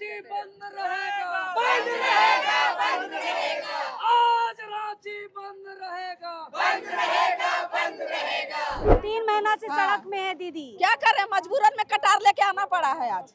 रांची बंद रहेगा, बंद रहेगा, बंद रहेगा, आज रांची बंद रहेगा, बंद रहेगा, बंद रहेगा। 3 महीना से सड़क में है दीदी। क्या करें, मजबूरन में कटार लेके आना पड़ा है। आज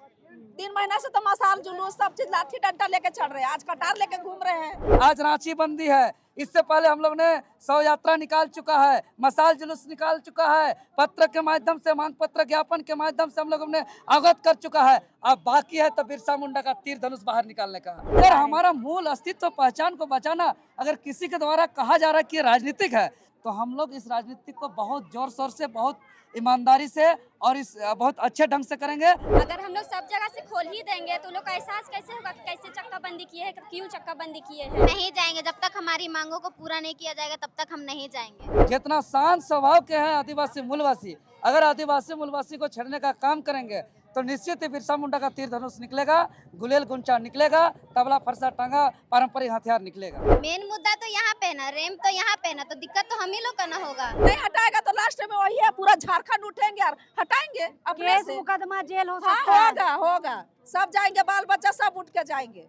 3 महीना से तो मसाल जुलूस सब चीज लाठी डंडा लेके चढ़ रहे हैं, आज कटार लेके घूम रहे हैं। आज रांची बंदी है। इससे पहले हम लोग ने शव यात्रा निकाल चुका है, मसाल जुलूस निकाल चुका है, पत्र के माध्यम से, मांग पत्र ज्ञापन के माध्यम से हम लोग ने अवगत कर चुका है। अब बाकी है तो बिरसा मुंडा का तीर धनुष बाहर निकालने का। अगर हमारा मूल अस्तित्व पहचान को बचाना अगर किसी के द्वारा कहा जा रहा है कि राजनीतिक है, तो हम लोग इस राजनीति को बहुत जोर शोर से, बहुत ईमानदारी से और इस बहुत अच्छे ढंग से करेंगे। अगर हम लोग सब जगह से खोल ही देंगे तो लोग का एहसास कैसे होगा कि कैसे चक्का बंदी किए हैं, क्यों चक्का बंदी किए हैं। नहीं जाएंगे जब तक हमारी मांगों को पूरा नहीं किया जाएगा, तब तक हम नहीं जाएंगे। जितना शांत स्वभाव के हैं आदिवासी मूलवासी, अगर आदिवासी मूलवासी को छेड़ने का काम करेंगे तो निश्चित ही बिरसा मुंडा का तीर धनुष निकलेगा, गुलेल गुंचा निकलेगा, तबला फरसा टांगा पारंपरिक हथियार निकलेगा। मेन मुद्दा तो यहाँ पे ना, रेम तो यहाँ पे ना, तो दिक्कत तो हम ही लोग का ना होगा। नहीं हटाएगा तो लास्ट में वही है, पूरा झारखंड उठेंगे और हटाएंगे अपने केस से। मुकदमा जेल हो हाँ सकता है। होगा होगा, सब जाएंगे, बाल बच्चा सब उठ के जाएंगे।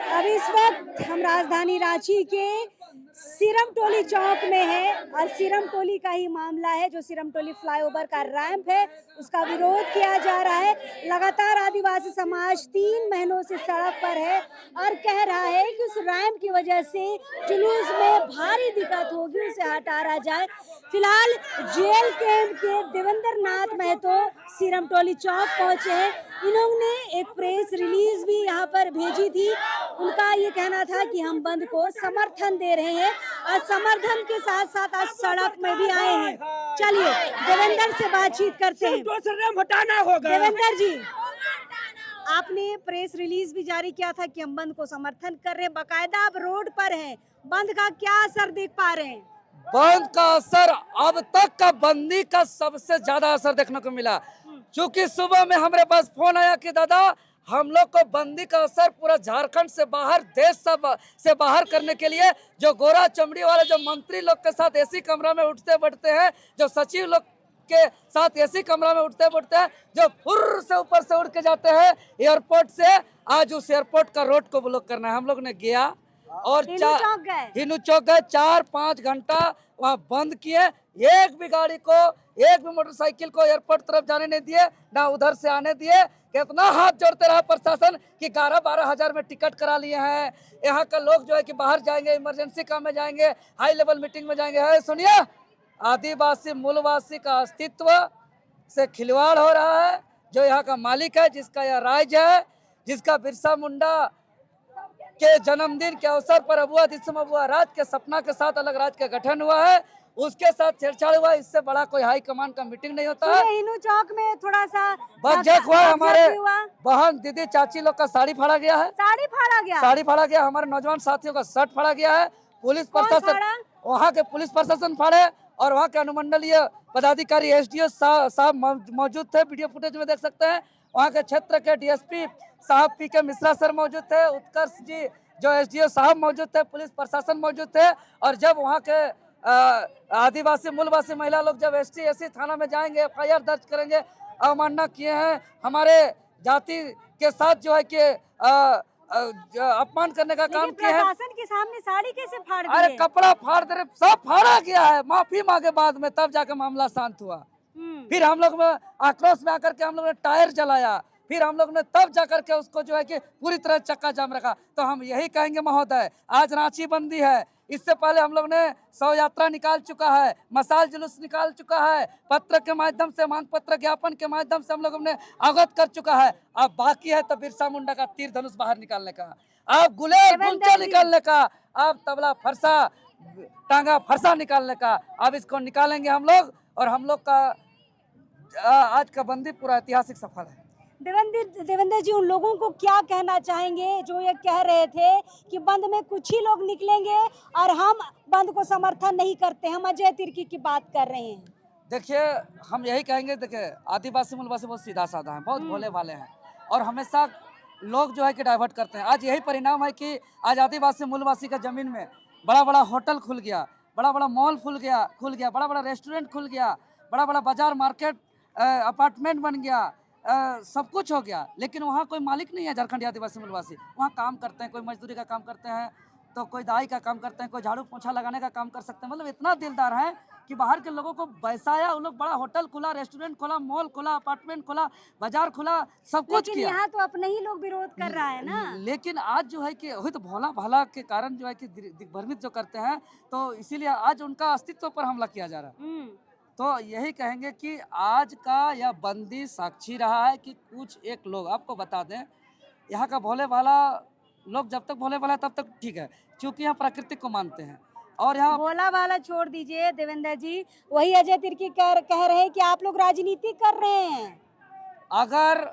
अब इस वक्त हम राजधानी रांची के सीरम टोली चौक में है और सीरम टोली का ही मामला है। जो सीरम टोली फ्लाईओवर का रैंप है उसका विरोध किया जा रहा है। लगातार आदिवासी समाज 3 महीनों से सड़क पर है और कह रहा है कि उस रैंप की वजह से जुलूस में भारी दिक्कत होगी, उसे हटाया जाए। फिलहाल जेल कैंप के देवेंद्र नाथ महतो सीरम टोली चौक पहुंचे हैं। इन्होंने एक प्रेस रिलीज भी यहाँ पर भेजी थी। उनका ये कहना था कि हम बंद को समर्थन दे रहे हैं और समर्थन के साथ साथ आज सड़क में भी आए हैं। चलिए देवेंद्र से बातचीत करते हैं। हटाना होगा। देवेंद्र जी, आपने प्रेस रिलीज भी जारी किया था कि हम बंद को समर्थन कर रहे हैं, बाकायदा आप रोड पर हैं, बंद का क्या असर देख पा रहे हैं? बंद का असर अब तक का बंदी का सबसे ज्यादा असर देखने को मिला, क्योंकि सुबह में हमारे पास फोन आया कि दादा हम लोग को बंदी का असर पूरा झारखंड से बाहर, देश से बाहर करने के लिए जो गोरा चमड़ी वाले जो मंत्री लोग के साथ एसी कमरा में उठते बैठते हैं, जो सचिव लोग के साथ एसी कमरा में उठते बैठते हैं, जो फुर्र से ऊपर से उड़ के जाते हैं एयरपोर्ट से, आज उस एयरपोर्ट का रोड को ब्लॉक करना है। हम लोग ने गया और हिनू चौक गए, 4-5 घंटा वहाँ बंद किए। एक भी गाड़ी को, एक भी मोटरसाइकिल को एयरपोर्ट तरफ जाने नहीं दिए, ना उधर से आने दिए। कितना हाथ जोड़ते रहा प्रशासन कि 11-12 हजार में टिकट करा लिए हैं। यहाँ का लोग जो है कि बाहर जाएंगे, इमरजेंसी काम में जाएंगे, हाई लेवल मीटिंग में जाएंगे। है सुनिए, आदिवासी मूलवासी का अस्तित्व से खिलवाड़ हो रहा है। जो यहाँ का मालिक है, जिसका यह राज्य है, जिसका बिरसा मुंडा के जन्मदिन के अवसर पर अबुआ दिसम अबुआ राज के सपना के साथ अलग राज्य का गठन हुआ है, उसके साथ छेड़छाड़ हुआ। इससे बड़ा कोई हाई कमान का मीटिंग नहीं होता है। हिनू चौक में थोड़ा सा बकझक हुआ, हमारे बहन दीदी चाची लोग का साड़ी फाड़ा गया है, साड़ी फाड़ा गया, साड़ी फाड़ा गया, हमारे नौजवान साथियों का शर्ट फाड़ा गया है। पुलिस प्रशासन, वहाँ के पुलिस प्रशासन फाड़े और वहाँ के अनुमंडलीय पदाधिकारी एसडीओ साहब मौजूद थे, वीडियो फुटेज में देख सकते हैं। वहाँ के क्षेत्र के डीएसपी साहब पीके मिश्रा सर मौजूद थे, उत्कर्ष जी जो एसडीओ साहब मौजूद थे, पुलिस प्रशासन मौजूद थे। और जब वहाँ के आदिवासी मूलवासी महिला लोग जब एसटी एसी थाना में जाएंगे, एफआईआर दर्ज करेंगे, अवमानना किए हैं, हमारे जाति के साथ जो है कि अपमान करने का काम किया है। प्रशासन के सामने साड़ी कैसे फाड़ दी? अरे कपड़ा फाड़ दे रहे, सब फाड़ा गया है। माफी मांगे बाद में, तब जाकर मामला शांत हुआ। फिर हम लोग में आक्रोश में आकर के हम लोग ने टायर जलाया, फिर हम लोग ने तब जाकर के उसको जो है कि पूरी तरह चक्का जाम रखा। तो हम यही कहेंगे महोदय, आज रांची बंदी है। इससे पहले हम लोग ने शव यात्रा निकाल चुका है, मसाल जुलूस निकाल चुका है, पत्र के माध्यम से, मांग पत्र ज्ञापन के माध्यम से हम लोग ने अवगत कर चुका है। अब बाकी है तो बिरसा मुंडा का तीर धनुष बाहर निकालने का, अब गुलेल गुंचा निकालने का, अब तबला फरसा टांगा फरसा निकालने का। अब इसको निकालेंगे हम लोग और हम लोग का आज का बंदी पूरा ऐतिहासिक सफल है। देवेंद्र जी, उन लोगों को क्या कहना चाहेंगे जो ये कह रहे थे कि बंद में कुछ ही लोग निकलेंगे और हम बंद को समर्थन नहीं करते, हम अजय तिर्की की बात कर रहे हैं? देखिए, हम यही कहेंगे, देखिए आदिवासी मूलवासी बहुत सीधा साधा है, बहुत भोले भाले हैं और हमेशा लोग जो है कि डाइवर्ट करते हैं। आज यही परिणाम है कि आज आदिवासी मूलवासी का जमीन में बड़ा बड़ा होटल खुल गया, बड़ा बड़ा मॉल खुल गया, बड़ा बड़ा रेस्टोरेंट खुल गया, बड़ा बड़ा बाजार मार्केट अपार्टमेंट बन गया। सब कुछ हो गया, लेकिन वहाँ कोई मालिक नहीं है झारखंडी आदिवासी मूलवासी। वहाँ काम करते हैं, कोई मजदूरी का काम करते हैं, तो कोई दाई का काम करते हैं, कोई झाड़ू पोछा लगाने का काम कर सकते हैं। मतलब इतना दिलदार है कि बाहर के लोगों को बैसाया, उन लोग बड़ा होटल खोला, रेस्टोरेंट खोला, मॉल खोला, अपार्टमेंट खोला, बाजार खोला, सब कुछ लेकिन किया। यहाँ तो अपने ही लोग विरोध कर रहा है ना। लेकिन आज जो है कि वही तो भोला भाला के कारण जो है कि दिग्भ्रमित जो करते हैं, तो इसीलिए आज उनका अस्तित्व पर हमला किया जा रहा है। तो यही कहेंगे कि आज का यह बंदी साक्षी रहा है कि कुछ एक लोग, आपको बता दें, यहाँ का भोले भाला लोग जब तक भोले भाला तब तक ठीक है, क्योंकि यहाँ प्रकृति को मानते हैं। और यहाँ भोला भाला छोड़ दीजिए देवेंद्र जी, वही अजय तिर्की कह रहे हैं कि आप लोग राजनीति कर रहे हैं। अगर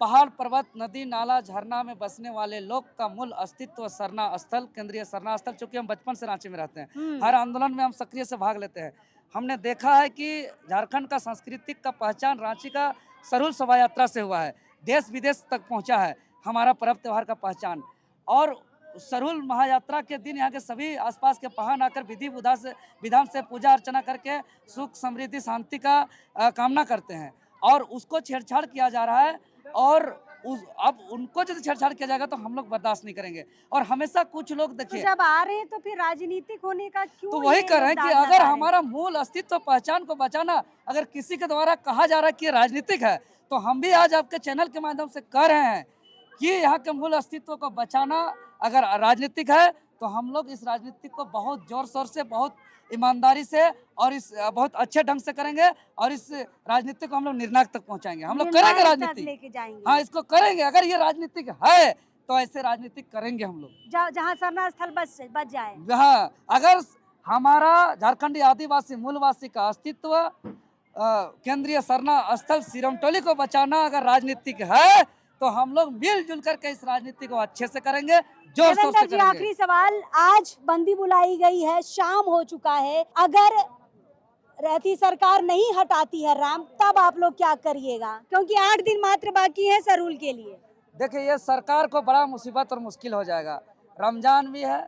पहाड़, पर्वत, नदी, नाला, झरना में बसने वाले लोग का मूल अस्तित्व सरना स्थल, केंद्रीय सरना स्थल, चूंकि हम बचपन से रांची में रहते हैं, हर आंदोलन में हम सक्रिय से भाग लेते हैं। हमने देखा है कि झारखंड का सांस्कृतिक का पहचान रांची का सरूल शोभा यात्रा से हुआ है, देश विदेश तक पहुंचा है हमारा पर्व त्योहार का पहचान। और सरूल महायात्रा के दिन यहाँ के सभी आसपास के पहाड़ आकर विधान से पूजा अर्चना करके सुख समृद्धि शांति का कामना करते हैं, और उसको छेड़छाड़ किया जा रहा है। और अब उनको यदि छेड़छाड़ किया जाएगा तो हम लोग बर्दाश्त नहीं करेंगे। और हमेशा कुछ लोग देखिए, तो जब आ रहे हैं तो फिर राजनीतिक होने का क्यों? तो वही ये कर रहे हैं लोग कि डालना अगर चाह रहे हैं? हमारा मूल अस्तित्व पहचान को बचाना अगर किसी के द्वारा कहा जा रहा है कि राजनीतिक है, तो हम भी आज आपके चैनल के माध्यम से कह रहे हैं कि यहाँ के मूल अस्तित्व को बचाना अगर राजनीतिक है, तो हम लोग इस राजनीति को बहुत जोर शोर से, बहुत ईमानदारी से और इस बहुत अच्छे ढंग से करेंगे, और इस राजनीति को हम लोग निर्णायक तक पहुंचाएंगे। हम लोग करेंगे राजनीति, लेके जाएंगे। हाँ, इसको करेंगे। अगर ये राजनीतिक है तो ऐसे राजनीति करेंगे हम लोग, जहाँ सरना स्थल बच जाए। हाँ, अगर हमारा झारखंडी आदिवासी मूलवासी का अस्तित्व केंद्रीय सरना स्थल सिरमटोली को बचाना अगर राजनीतिक है, तो हम लोग मिलजुल करके इस राजनीति को अच्छे से करेंगे, जोर शोर से देवेंद्र जी, करेंगे। आखिरी सवाल, आज बंदी बुलाई गई है, शाम हो चुका है, अगर रहती सरकार नहीं हटाती है रैंप, तब आप लोग क्या करिएगा? क्योंकि 8 दिन मात्र बाकी है सरूल के लिए। देखिए, ये सरकार को बड़ा मुसीबत और मुश्किल हो जाएगा। रमजान भी है,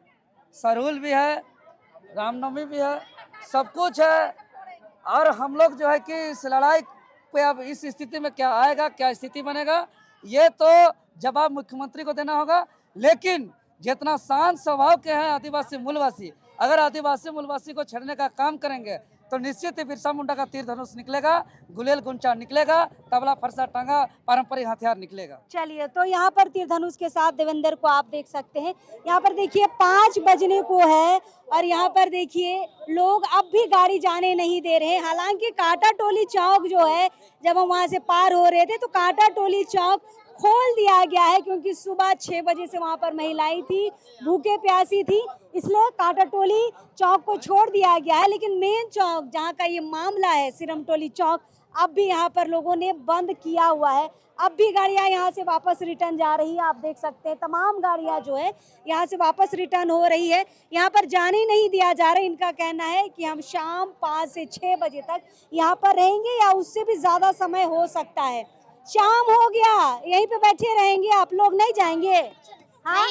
सरूल भी है, रामनवमी भी है, सब कुछ है। और हम लोग जो है कि इस लड़ाई पे अब इस स्थिति में क्या आएगा, क्या स्थिति बनेगा, ये तो जवाब मुख्यमंत्री को देना होगा। लेकिन जितना शांत स्वभाव के हैं आदिवासी मूलवासी, अगर आदिवासी मूलवासी को छेड़ने का काम करेंगे तो निश्चित ही बिरसा मुंडा का तीर धनुष निकलेगा, गुलेल गुंचा निकलेगा, तबला फरसा टांगा पारंपरिक हथियार निकलेगा। चलिए, तो यहाँ पर तीर धनुष के साथ देवेंद्र को आप देख सकते हैं। यहाँ पर देखिए 5 बजने को है और यहाँ पर देखिए लोग अब भी गाड़ी जाने नहीं दे रहे हैं। हालांकि कांटा टोली चौक जो है, जब हम वहाँ से पार हो रहे थे तो कांटा टोली चौक खोल दिया गया है, क्योंकि सुबह 6 बजे से वहाँ पर महिलाएं थी, भूखे प्यासी थी, इसलिए कांटा टोली चौक को छोड़ दिया गया है। लेकिन मेन चौक जहाँ का ये मामला है, सिरमटोली चौक, अब भी यहाँ पर लोगों ने बंद किया हुआ है। अब भी गाड़ियाँ यहाँ से वापस रिटर्न जा रही है, आप देख सकते हैं तमाम गाड़ियाँ जो है यहाँ से वापस रिटर्न हो रही है। यहाँ पर जाने नहीं दिया जा रहा है। इनका कहना है कि हम शाम 5 से 6 बजे तक यहाँ पर रहेंगे, या उससे भी ज़्यादा समय हो सकता है। शाम हो गया, यहीं पे बैठे रहेंगे, आप लोग नहीं जाएंगे? हाँ?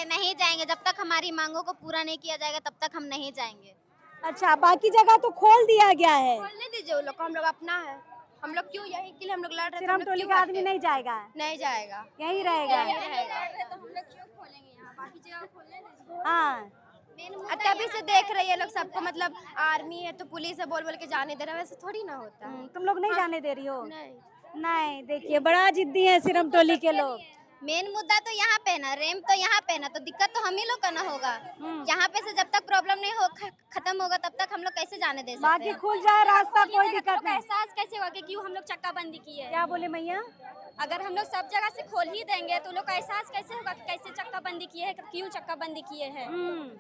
नहीं जाएंगे जब तक हमारी मांगों को पूरा नहीं किया जाएगा, तब तक हम नहीं जाएंगे। अच्छा, बाकी जगह तो खोल दिया गया है। खोलने दीजिए उन लोग को, हम लोग अपना है, हम लोग क्यों यही के लिए हम लोग लड़ रहे थे। सिरमटोली का आदमी नहीं जाएगा, नहीं जाएगा, यही रहेगा। यही रहेगा। तो हम लोग क्यों खोलेंगे यहाँ, बाकी जगह खोलने दीजिए। हाँ, तभी से देख रही है लोग सबको, मतलब आर्मी है तो पुलिस है बोल बोल के जाने दे रहा है, वैसे थोड़ी ना होता है। तुम लोग नहीं जाने दे रही हो? नहीं, देखिए बड़ा जिद्दी है सिरमटोली के लोग। मेन मुद्दा तो यहाँ पे ना, रैंप तो यहाँ पे ना, तो दिक्कत तो हम ही लोग का ना होगा। यहाँ पे से जब तक प्रॉब्लम नहीं हो खत्म होगा तब तक हम लोग कैसे जाने दे सकते बाकी हैं? खुल जाए रास्ता, कोई दिक्कत नहीं। एहसास कैसे होगा कि क्यों हम लोग चक्का बंदी किए हैं? क्या बोले मैया? अगर हम लोग सब जगह से खोल ही देंगे तो लोग का एहसास कैसे होगा कि कैसे चक्का बंदी किए हैं, क्यों चक्का बंदी किए हैं,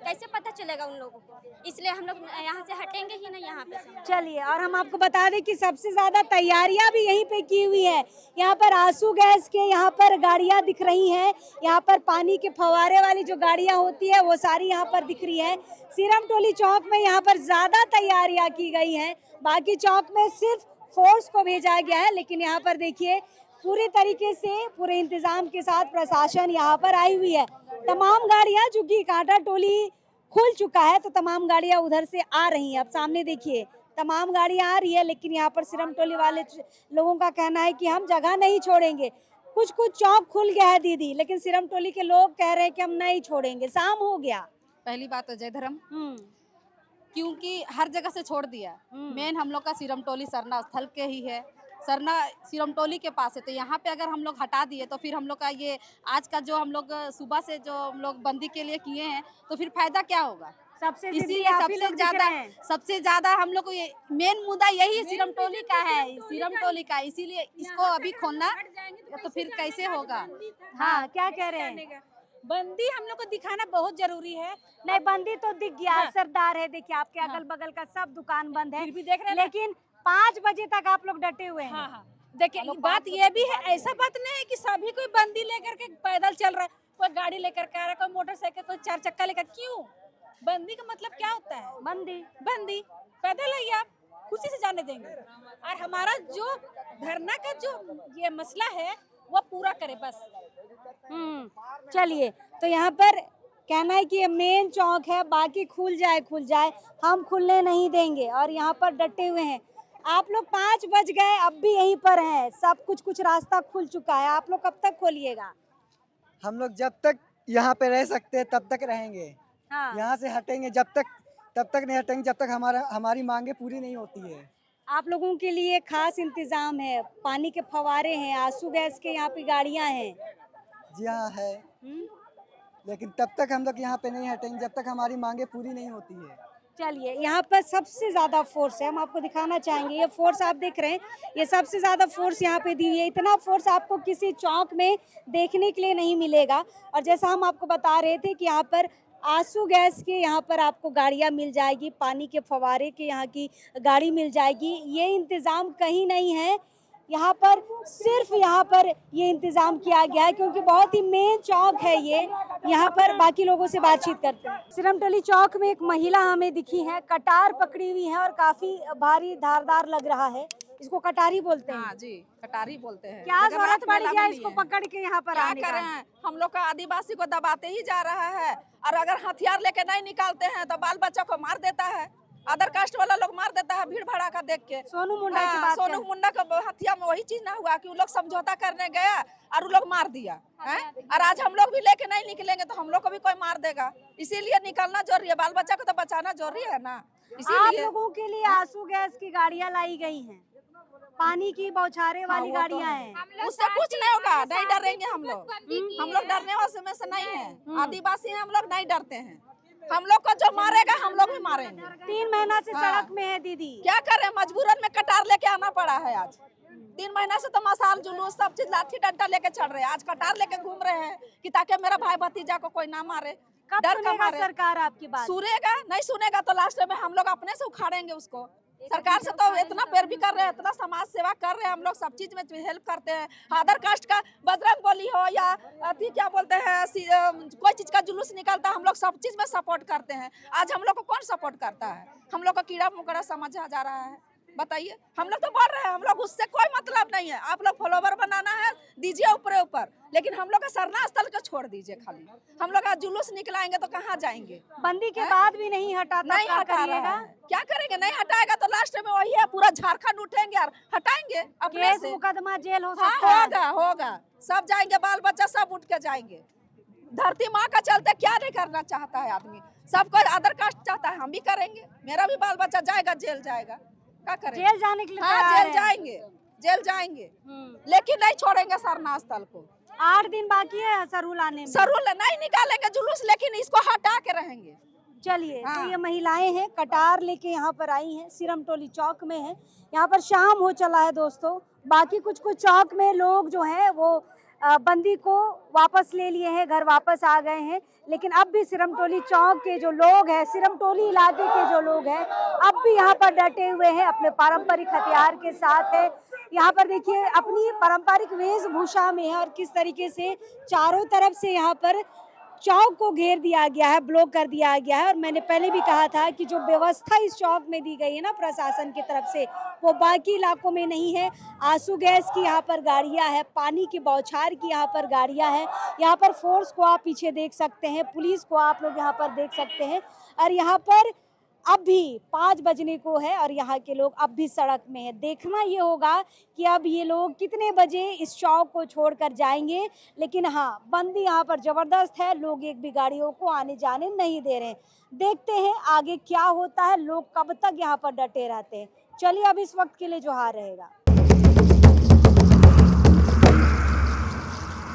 कैसे पता चलेगा उन लोगों को? इसलिए हम लोग यहाँ से हटेंगे ही नहीं यहाँ पे से। चलिए, और हम आपको बता दें कि सबसे ज्यादा तैयारियां भी यहीं पे की हुई है। यहाँ पर आंसू गैस के यहाँ पर गाड़ियां दिख रही हैं, यहाँ पर पानी के फवारे वाली जो गाड़ियां होती है वो सारी यहाँ पर दिख रही है। सिरमटोली चौक में यहाँ पर ज्यादा तैयारियां की गई हैं, बाकी चौक में सिर्फ फोर्स को भेजा गया है। लेकिन यहाँ पर देखिए पूरे तरीके से पूरे इंतजाम के साथ प्रशासन यहाँ पर आई हुई है। तमाम गाड़ियाँ, चूंकि कांटा टोली खुल चुका है तो तमाम गाड़ियाँ उधर से आ रही हैं। अब सामने देखिए तमाम गाड़ियां आ रही है, लेकिन यहाँ पर सिरमटोली वाले लोगों का कहना है कि हम जगह नहीं छोड़ेंगे। कुछ कुछ चौक खुल गया है दीदी, लेकिन सिरमटोली के लोग कह रहे हैं कि हम नहीं छोड़ेंगे, शाम हो गया। पहली बात तो जय धर्म, क्योंकि हर जगह से छोड़ दिया। मेन हम लोग का सिरमटोली सरना स्थल के ही है, सरना सिरमटोली के पास है, तो यहाँ पे अगर हम लोग हटा दिए तो फिर हम लोग का ये आज का जो हम लोग सुबह से जो हम लोग बंदी के लिए किए हैं, तो फिर फायदा क्या होगा? सबसे इसीलिए सबसे ज्यादा हम लोग को ये मेन मुद्दा यही सिरमटोली का है, सिरमटोली का, इसीलिए इसको अभी खोलना तो फिर कैसे होगा? हाँ, क्या कह रहे हैं? बंदी हम लोग को दिखाना बहुत जरूरी है। नहीं, बंदी तो दिख गया, असरदार है। देखिए आपके अगल बगल का सब दुकान बंद है, फिर भी देख रहे हैं, लेकिन 5 बजे तक आप लोग डटे हुए हैं। हाँ। देखिए बात ये भी है, ऐसा बात नहीं है कि सभी कोई बंदी लेकर के पैदल चल रहा है, कोई गाड़ी लेकर के आ रहा है, कोई मोटरसाइकिल, कोई 4 चक्का लेकर। क्यों? बंदी का मतलब क्या होता है? बंदी पैदल आइए, आप खुशी से जाने देंगे। और हमारा जो धरना का जो ये मसला है वो पूरा करे बस। चलिए, तो यहाँ पर कहना है कि ये मेन चौक है, बाकी खुल जाए, हम खुलने नहीं देंगे, और यहाँ पर डटे हुए हैं। आप लोग 5 बज गए, अब भी यहीं पर हैं, सब कुछ रास्ता खुल चुका है, आप लोग कब तक खोलिएगा? हम लोग जब तक यहाँ पे रह सकते हैं तब तक रहेंगे। हाँ। यहाँ से हटेंगे तब तक नहीं हटेंगे जब तक हमारी मांगे पूरी नहीं होती है। आप लोगों के लिए खास इंतजाम है, पानी के फवारे हैं, आंसू गैस के यहाँ पे गाड़ियाँ हैं। जी हाँ है, लेकिन तब तक हम लोग यहाँ पे नहीं हटेंगे जब तक हमारी मांगे पूरी नहीं होती है। चलिए, यहाँ पर सबसे ज्यादा फोर्स है, हम आपको दिखाना चाहेंगे। ये फोर्स आप देख रहे हैं, ये सबसे ज्यादा फोर्स यहाँ पे दी हुई है। इतना फोर्स आपको किसी चौक में देखने के लिए नहीं मिलेगा। और जैसा हम आपको बता रहे थे कि यहाँ पर आंसू गैस के यहाँ पर आपको गाड़ियाँ मिल जाएगी, पानी के फवारे के यहाँ की गाड़ी मिल जाएगी। ये इंतज़ाम कहीं नहीं है, यहाँ पर सिर्फ यहाँ पर ये इंतज़ाम किया गया है, क्योंकि बहुत ही मेन चौक है ये। यहाँ पर बाकी लोगों से बातचीत करते हैं। सिरमटोली चौक में एक महिला हमें दिखी है, कटार पकड़ी हुई है और काफी भारी धारदार लग रहा है। इसको कटारी बोलते हैं। हाँ जी, कटारी बोलते हैं। क्या जरूरत पड़ गया इसको पकड़ के यहाँ पर आने का? क्या करें, हम लोग का आदिवासी को दबाते ही जा रहा है, और अगर हथियार लेके नहीं निकालते हैं तो बाल बच्चा को मार देता है। अदर कास्ट वाला लोग मार देता है भीड़ भड़ाका देख के। सोनू मुंडा की बात सोनू मुंडा का हत्या में वही चीज ना हुआ कि वो लोग समझौता करने गया और वो लोग मार दिया है। और आज हम लोग भी लेके नहीं निकलेंगे तो हम लोग को भी कोई मार देगा, इसीलिए निकलना जरूरी है। बाल बच्चा को तो बचाना जरूरी है ना। आप लोगों के लिए आंसू गैस की गाड़ियाँ लाई गई हैं, पानी की बौछारे वाली गाड़ियाँ हैं। उससे कुछ नहीं होगा, नहीं डरेंगे हम लोग डरने वाले में से नहीं है। आदिवासी हैं हम लोग, नहीं डरते हैं। हम लोग को जो मारेगा हम लोग भी मारेंगे। 3 महीना से सड़क में है दीदी, क्या करें, मजबूरन में कटार लेके आना पड़ा है। आज 3 महीना से तो मसाल जुलूस सब चीज लाठी डंडा लेके चढ़ रहे हैं, आज कटार लेके घूम रहे हैं कि ताकि मेरा भाई भतीजा को कोई ना मारे। कब सुनेगा सरकार आपकी बात? सुनेगा, नहीं सुनेगा तो लास्ट में हम लोग अपने से उखाड़ेंगे उसको। सरकार से तो इतना पैरवी कर रहे हैं, इतना समाज सेवा कर रहे हैं, हम लोग सब चीज में हेल्प करते हैं। अदर कास्ट का बजरंग बली हो या अति क्या बोलते हैं, कोई चीज का जुलूस निकलता है, हम लोग सब चीज में सपोर्ट करते हैं। आज हम लोग को कौन सपोर्ट करता है? हम लोग को कीड़ा मकोड़ा समझा जा रहा है। बताइए, हम लोग तो बोल रहे हैं, हम लोग उससे कोई मतलब नहीं है। आप लोग फॉलोवर बनाना है दीजिए ऊपर, लेकिन हम लोग का सरना स्थल को छोड़ दीजिए। खाली हम लोग आज जुलूस निकलाएंगे तो कहाँ जाएंगे? बंदी के बाद भी नहीं हटा, नहीं हटाएगा, क्या करेंगे? नहीं हटाएगा तो लास्ट में वही है, पूरा झारखंड उठेंगे और हटाएंगे अपने से। मुकदमा, जेल हो सकता है। होगा, सब जाएंगे, बाल बच्चा सब उठ के जाएंगे। धरती माँ का चलते क्या नहीं करना चाहता है आदमी? सबको अदर कास्ट चाहता है, हम भी करेंगे। मेरा भी बाल बच्चा जाएगा, जेल जाएगा, क्या करें? जेल जाने के लिए? हाँ, जेल जाएंगे, लेकिन नहीं छोड़ेंगे सरना स्थल को। 8 दिन बाकी है सरूल आने में। सरूल नहीं निकालेंगे जुलूस, लेकिन इसको हटा के रहेंगे। चलिए, तो ये महिलाएं हैं, कटार लेके यहाँ पर आई हैं, सिरमटोली चौक में है। यहाँ पर शाम हो चला है दोस्तों। बाकी कुछ चौक में लोग जो हैं वो बंदी को वापस ले लिए हैं, घर वापस आ गए हैं। लेकिन अब भी सिरमटोली चौक के जो लोग हैं, सिरमटोली इलाके के जो लोग हैं, अब भी यहाँ पर डटे हुए हैं, अपने पारंपरिक हथियार के साथ है। यहाँ पर देखिए अपनी पारंपरिक वेशभूषा में है, और किस तरीके से चारों तरफ से यहाँ पर चौक को घेर दिया गया है, ब्लॉक कर दिया गया है। और मैंने पहले भी कहा था कि जो व्यवस्था इस चौक में दी गई है ना प्रशासन की तरफ से, वो बाकी इलाकों में नहीं है। आंसू गैस की यहाँ पर गाड़ियाँ हैं, पानी की बौछार की यहाँ पर गाड़ियाँ हैं। यहाँ पर फोर्स को आप पीछे देख सकते हैं, पुलिस को आप लोग यहाँ पर देख सकते हैं। और यहाँ पर अब भी 5 बजने को है और यहाँ के लोग अब भी सड़क में हैं। देखना ये होगा कि अब ये लोग कितने बजे इस चौक को छोड़कर जाएंगे। लेकिन हाँ, बंदी यहाँ पर जबरदस्त है, लोग एक भी गाड़ियों को आने जाने नहीं दे रहे हैं। देखते हैं आगे क्या होता है, लोग कब तक यहाँ पर डटे रहते हैं। चलिए अब इस वक्त के लिए जोहार रहेगा।